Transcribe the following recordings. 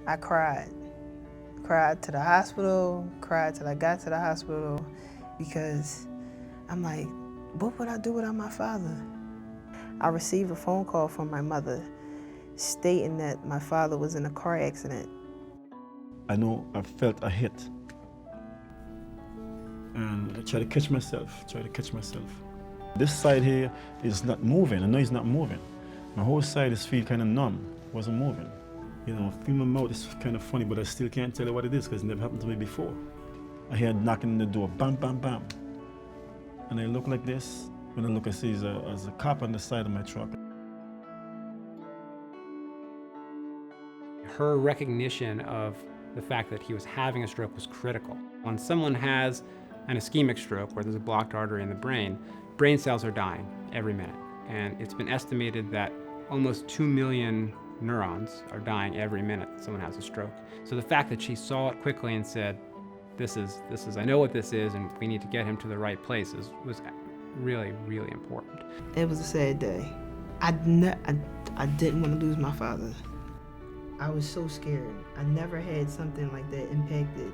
I cried. Cried to the hospital, cried till I got to the hospital, because I'm like, what would I do without my father? I received a phone call from my mother stating that my father was in a car accident. I know I felt a hit. And I try to catch myself. This side here is not moving. I know it's not moving. My whole side is feel kind of numb, wasn't moving. You know, I feel my mouth is kind of funny, but I still can't tell you what it is because it never happened to me before. I hear knocking on the door, bam, bam, bam. And I look like this. When I look, I see there's a cop on the side of my truck. Her recognition of the fact that he was having a stroke was critical. When someone has an ischemic stroke, where there's a blocked artery in the brain cells are dying every minute. And it's been estimated that almost 2 million neurons are dying every minute that someone has a stroke. So the fact that she saw it quickly and said, this is, I know what this is, and we need to get him to the right places, was really, really important. It was a sad day. I didn't want to lose my father. I was so scared. I never had something like that impacted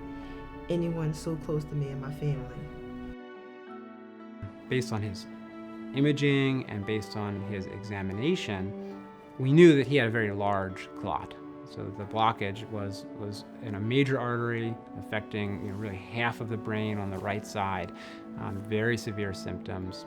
anyone so close to me and my family. Based on his imaging and based on his examination, we knew that he had a very large clot. So the blockage was in a major artery affecting really half of the brain on the right side, very severe symptoms.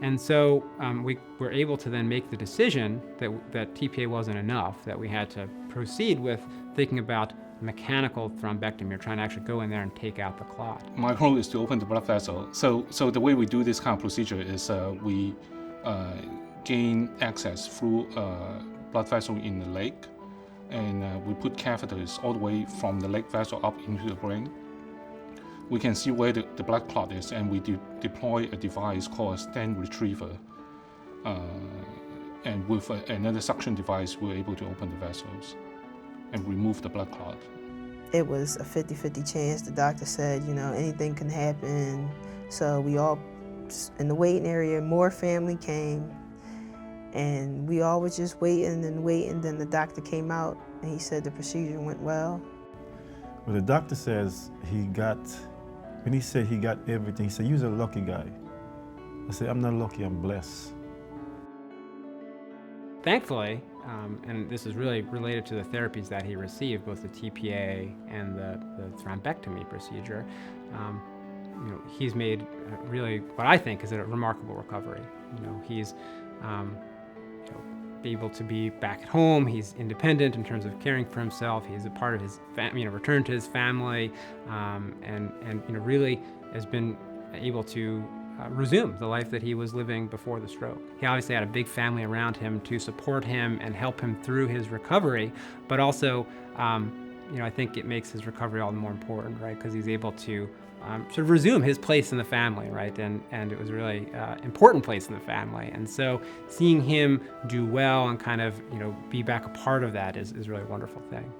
And so we were able to then make the decision that TPA wasn't enough, that we had to proceed with thinking about mechanical thrombectomy, or trying to actually go in there and take out the clot. My goal is to open the blood vessel. So the way we do this kind of procedure is we gain access through a blood vessel in the leg, and we put catheters all the way from the leg vessel up into the brain. We can see where the blood clot is, and we deploy a device called a stent retriever. And with another suction device, we're able to open the vessels and remove the blood clot. It was a 50-50 chance. The doctor said, anything can happen. So we all, in the waiting area, more family came, and we all were just waiting and waiting. Then the doctor came out, and he said the procedure went well. Well, the doctor says when he said he got everything, he said, you're a lucky guy. I said, I'm not lucky, I'm blessed. Thankfully, and this is really related to the therapies that he received, both the TPA and the thrombectomy procedure, he's made really what I think is a remarkable recovery. He's able to be back at home. He's independent in terms of caring for himself. He's a part of his returned to his family, and really has been able to resume the life that he was living before the stroke. He obviously had a big family around him to support him and help him through his recovery, but also, I think it makes his recovery all the more important, right? Because he's able to sort of resume his place in the family, right? And it was a really important place in the family. And so seeing him do well and kind of, be back a part of that is a really wonderful thing.